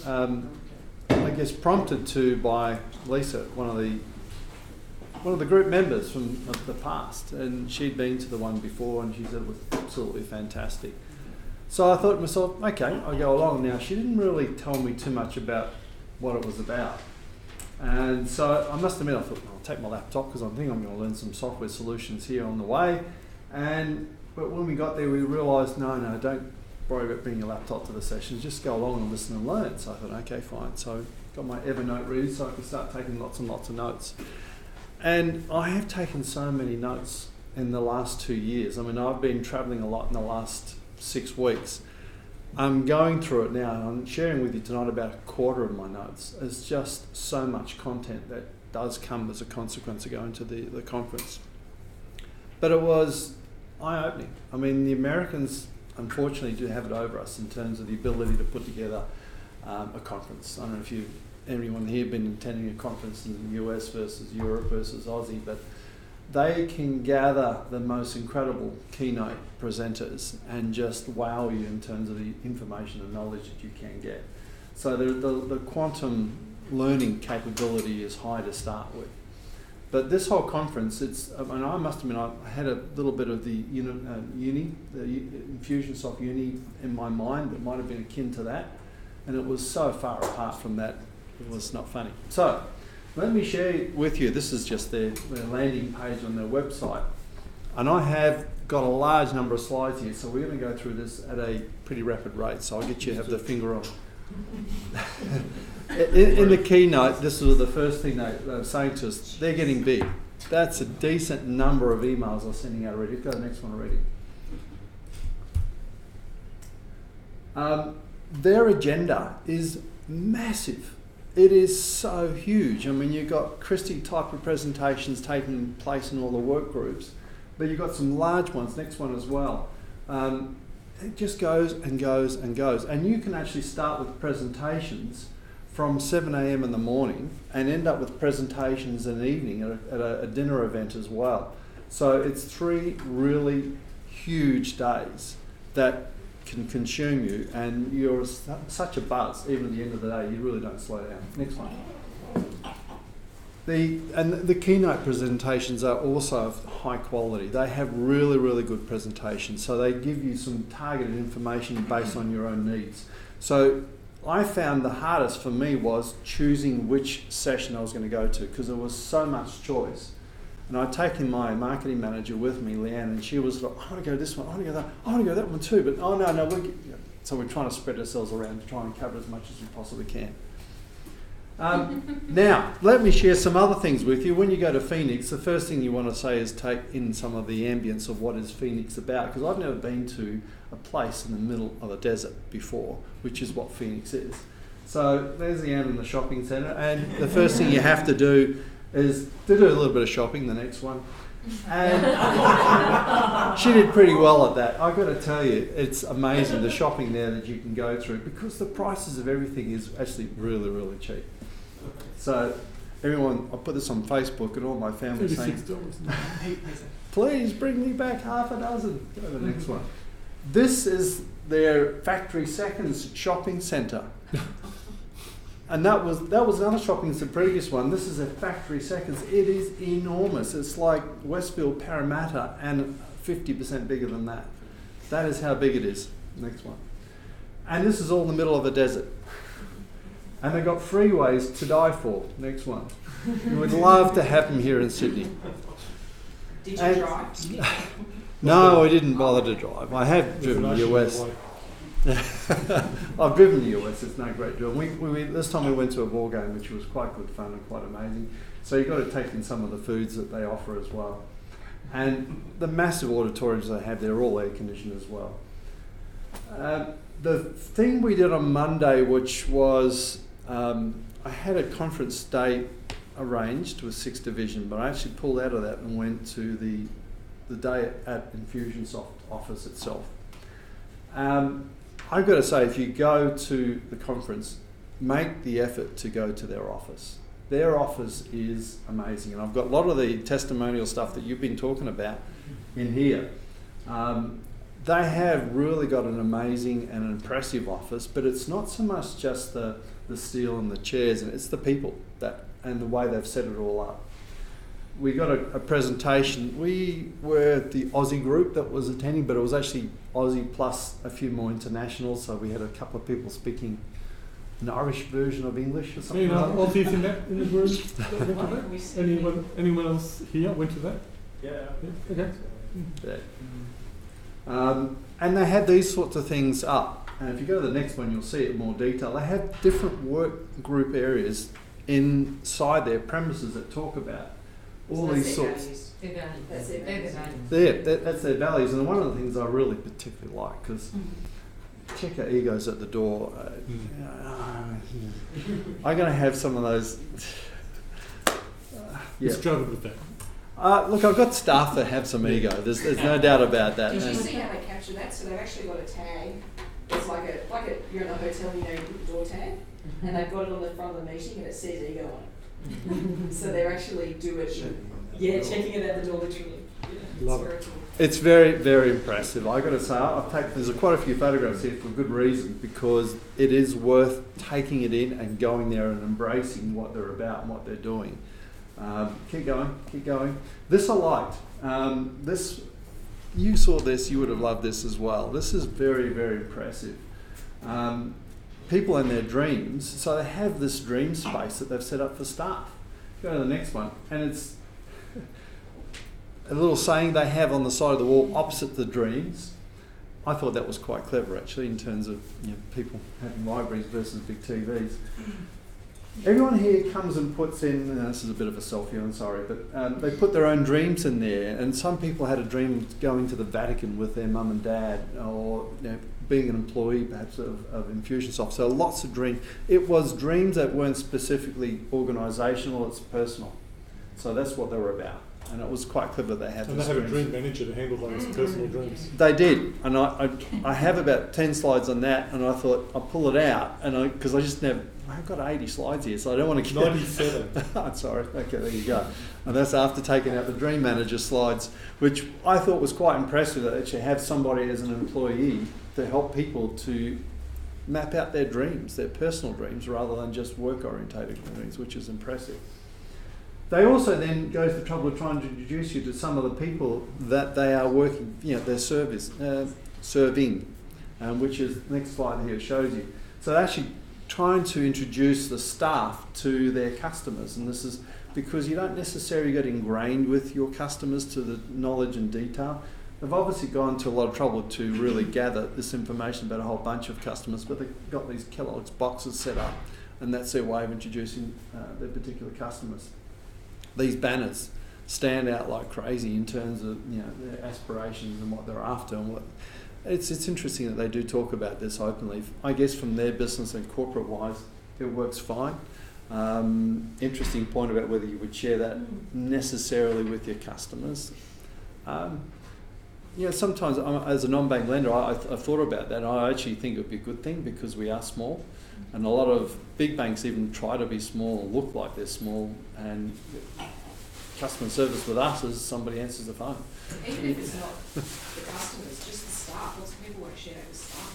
I guess prompted to by Lisa, one of the group members from the past, and she'd been to the one before and she said it was absolutely fantastic. So I thought to myself, okay, I'll go along. Now, she didn't really tell me too much about what it was about. And so I must admit, I thought, I'll take my laptop because I think I'm going to learn some software solutions here on the way. But when we got there, we realised, no, don't worry about bringing your laptop to the sessions, just go along and listen and learn. So I thought, okay, fine. So got my Evernote ready so I could start taking lots and lots of notes. And I have taken so many notes in the last 2 years. I mean, I've been travelling a lot in the last 6 weeks. I'm going through it now, and I'm sharing with you tonight about a quarter of my notes. It's just so much content that does come as a consequence of going to the conference. But it was eye-opening. I mean, the Americans, unfortunately, do have it over us in terms of the ability to put together a conference. I don't know if anyone here been attending a conference in the US versus Europe versus Aussie, but they can gather the most incredible keynote presenters and just wow you in terms of the information and knowledge that you can get. So the quantum learning capability is high to start with. But this whole conference, I must admit, I had a little bit of the Infusionsoft uni in my mind that might have been akin to that, and it was so far apart from that, it was not funny. So, let me share with you, this is just their landing page on their website. And I have got a large number of slides here, so we're going to go through this at a pretty rapid rate. So I'll get you to have the finger on. In the keynote, this was the first thing they were saying to us, they're getting big. That's a decent number of emails I'm sending out already. Go to the next one already. Their agenda is massive. It is so huge. I mean, you've got Christie type of presentations taking place in all the work groups, but you've got some large ones, next one as well. It just goes and goes and goes. And you can actually start with presentations from 7 a.m. in the morning and end up with presentations in the evening at a dinner event as well. So it's 3 really huge days that can consume you, and you're such a buzz. Even at the end of the day, you really don't slow down. Next one. The keynote presentations are also of high quality. They have really, really good presentations. So they give you some targeted information based on your own needs. So I found the hardest for me was choosing which session I was going to go to, because there was so much choice. And I'd taken my marketing manager with me, Leanne, and she was like, I want to go this one, I want to go that, I want to go that one too, but no. So we're trying to spread ourselves around to try and cover as much as we possibly can. Now, let me share some other things with you. When you go to Phoenix, the first thing you want to say is take in some of the ambience of what is Phoenix about, because I've never been to a place in the middle of a desert before, which is what Phoenix is. So there's Leanne in the shopping centre, and the first thing you have to do is to do a little bit of shopping, the next one. And she did pretty well at that. I've got to tell you, it's amazing the shopping there that you can go through, because the prices of everything is actually really, really cheap. So everyone, I'll put this on Facebook and all my family saying, please bring me back half a dozen. Go to the next one. This is their Factory Seconds shopping centre. And that was another shopping, it's the previous one. This is a Factory Seconds. It is enormous. It's like Westfield Parramatta and 50% bigger than that. That is how big it is. Next one. And this is all in the middle of a desert. And they've got freeways to die for. Next one. We would love to have them here in Sydney. Did you drive? No, I didn't bother to drive. I have driven the US. I've driven the US, it's no great deal. This time we went to a ball game, which was quite good fun and quite amazing. So you've got to take in some of the foods that they offer as well. And the massive auditoriums they have, they're all air conditioned as well. The thing we did on Monday, which was, I had a conference day arranged with 6th Division, but I actually pulled out of that and went to the day at Infusionsoft office itself. I've got to say, if you go to the conference, make the effort to go to their office. Their office is amazing, and I've got a lot of the testimonial stuff that you've been talking about in here. they have really got an amazing and impressive office, but it's not so much just the steel and the chairs, and it's the people that and the way they've set it all up. We got a presentation. We were the Aussie group that was attending, but it was actually Aussie plus a few more internationals, so we had a couple of people speaking an Irish version of English or something. Aussies in the group? Anyone else here went to that? Yeah. Okay. Yeah. And they had these sorts of things up. And if you go to the next one, you'll see it in more detail. They have different work group areas inside their premises that talk about all these sorts. Their values. That's their values. That's their values. And one of the things I really particularly like, because check our egos at the door. I'm going to have some of those. You struggle with that. Look, I've got staff that have some ego. There's no doubt about that. Did you see how they capture that? So they've actually got a tag. It's like a you're in a hotel, you know, you put the door tag, and they've got it on the front of the meeting, and it says ego on it. So they actually do it. Yeah, checking it at the door literally. Yeah, Love it. It's very, very impressive. I've got to say, there's quite a few photographs here for good reason, because it is worth taking it in and going there and embracing what they're about and what they're doing. Keep going. This I liked. You saw this, you would have loved this as well. This is very, very impressive. People and their dreams. So they have this dream space that they've set up for staff. Go to the next one, and it's a little saying they have on the side of the wall opposite the dreams. I thought that was quite clever actually, in terms of people having libraries versus big TVs. Everyone here comes and puts in, this is a bit of a selfie, I'm sorry, but they put their own dreams in there, and some people had a dream of going to the Vatican with their mum and dad, or being an employee perhaps of Infusionsoft. So lots of dreams. It was dreams that weren't specifically organisational, it's personal. So that's what they were about. And it was quite clever they had. And they have a dream manager to handle those personal dreams. They did, and I have about 10 slides on that, and I thought I'll pull it out, and because I just never. I've got 80 slides here, so I don't want to get 97. I'm sorry. Okay, there you go. And that's after taking out the dream manager slides, which I thought was quite impressive, that actually have somebody as an employee to help people to map out their dreams, their personal dreams, rather than just work-orientated dreams, which is impressive. They also then go to the trouble of trying to introduce you to some of the people that they are working, their serving, which is, next slide here shows you. So they're actually trying to introduce the staff to their customers, and this is because you don't necessarily get ingrained with your customers to the knowledge and detail. They've obviously gone to a lot of trouble to really gather this information about a whole bunch of customers, but they've got these Kellogg's boxes set up, and that's their way of introducing their particular customers. These banners stand out like crazy in terms of their aspirations and what they're after, and what it's interesting that they do talk about this openly. I guess from their business and corporate wise, it works fine. Interesting point about whether you would share that necessarily with your customers. Sometimes as a non-bank lender, I've thought about that. I actually think it would be a good thing because we are small, and a lot of big banks even try to be small and look like they're small, and customer service with us is somebody answers the phone. Even if it's not the customers, just the staff. Lots of people won't share it with staff.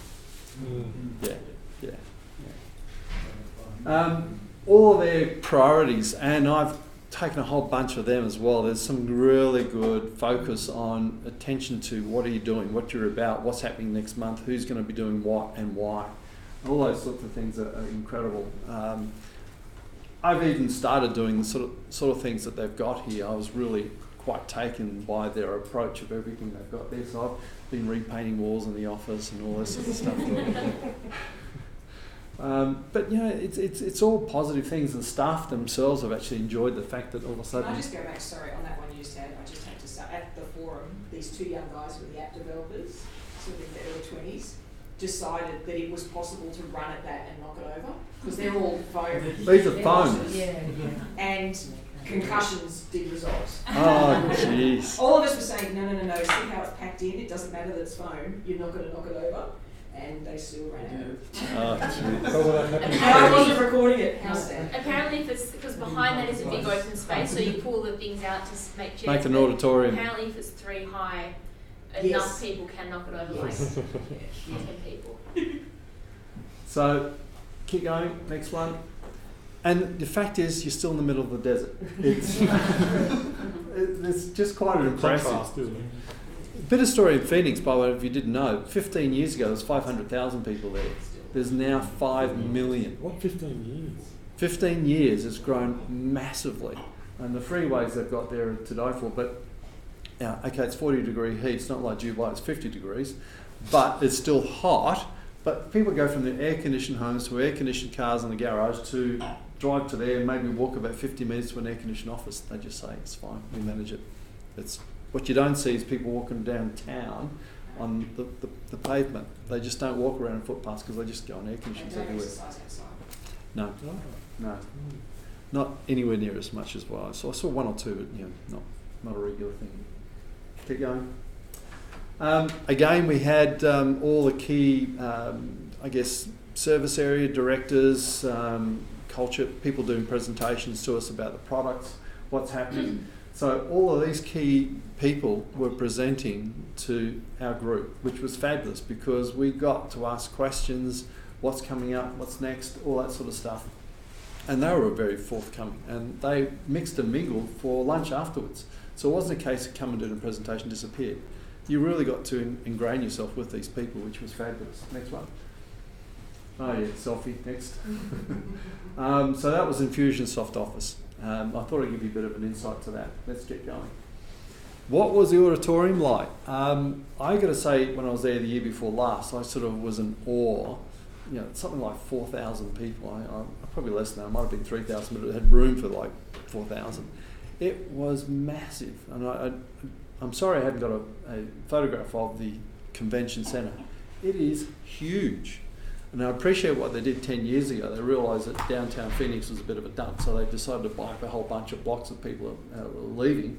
Yeah. All of their priorities, and I've taken a whole bunch of them as well. There's some really good focus on attention to what are you doing, what you're about, what's happening next month, who's going to be doing what and why. All those sorts of things are incredible. I've even started doing the sort of things that they've got here. I was really quite taken by their approach of everything they've got there. So I've been repainting walls in the office and all this sort of stuff. But it's all positive things. The staff themselves have actually enjoyed the fact that all of a sudden. Can I just go back? Sorry, on that one you just had. I just had to say at the forum, these two young guys were the app developers, sort of in their early 20s. Decided that it was possible to run at that and knock it over because they're all foam. These are phones. Yeah. And concussions did result. Oh, jeez. All of us were saying, no, see how it's packed in, it doesn't matter that it's foam, you're not going to knock it over. And they still ran out. Oh, jeez. And I wasn't recording it. How sad. Apparently, because behind that is a big open space, so you pull the things out to make chairs. Make an auditorium. Apparently, if it's 3 high, enough Yes. people can knock it over like Yes. 10 people. So keep going, next one. And the fact is, you're still in the middle of the desert. It's just quite an impressive. Contrast, isn't it? Bit of story in Phoenix, by the way, if you didn't know. 15 years ago, there was 500,000 people there. There's now 5 million. What, 15 years? 15 years, it's grown massively. And the freeways they've got there are to die for. But, okay, it's 40-degree heat. It's not like Dubai, it's 50 degrees. But it's still hot. But people go from their air-conditioned homes to air-conditioned cars in the garage to drive to there and maybe walk about 50 minutes to an air-conditioned office. They just say, it's fine, we manage it. It's what you don't see is people walking downtown on the pavement. They just don't walk around in footpaths because they just go on air They conditioners don't everywhere. exercise outside. No, Oh. no, not anywhere near as much as well. So I saw one or two, but not a regular thing. Keep going. Again, we had all the key, service area directors, culture people doing presentations to us about the products, what's happening. So all of these key people were presenting to our group, which was fabulous because we got to ask questions, what's coming up, what's next, all that sort of stuff. And they were very forthcoming and they mixed and mingled for lunch afterwards. So it wasn't a case of come and do the presentation, disappear. You really got to ingrain yourself with these people, which was fabulous. Next one. Oh yeah, selfie, next. So that was Infusionsoft office. I thought I'd give you a bit of an insight to that. Let's get going. What was the auditorium like? I got to say, when I was there the year before last, I sort of was in awe. Something like 4,000 people. I probably less than that. It might have been 3,000, but it had room for like 4,000. It was massive, and I'm sorry I haven't got a photograph of the convention centre. It is huge. And I appreciate what they did 10 years ago. They realised that downtown Phoenix was a bit of a dump, so they decided to buy up a whole bunch of blocks of people were leaving,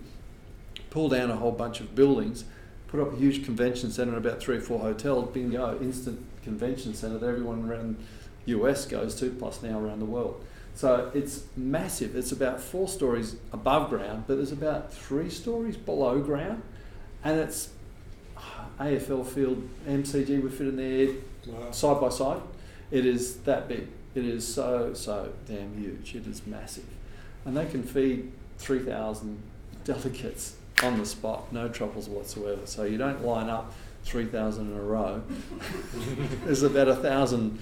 pull down a whole bunch of buildings, put up a huge convention centre and about 3 or 4 hotels, bingo, instant convention centre that everyone around the US goes to, plus now around the world. So it's massive. It's about 4 stories above ground, but there's about 3 stories below ground, and it's AFL field, MCG would fit in there. Wow. Side by side, it is that big. It is so damn huge. It is massive, and they can feed 3,000 delegates on the spot, no troubles whatsoever. So you don't line up 3,000 in a row. There's about 1,000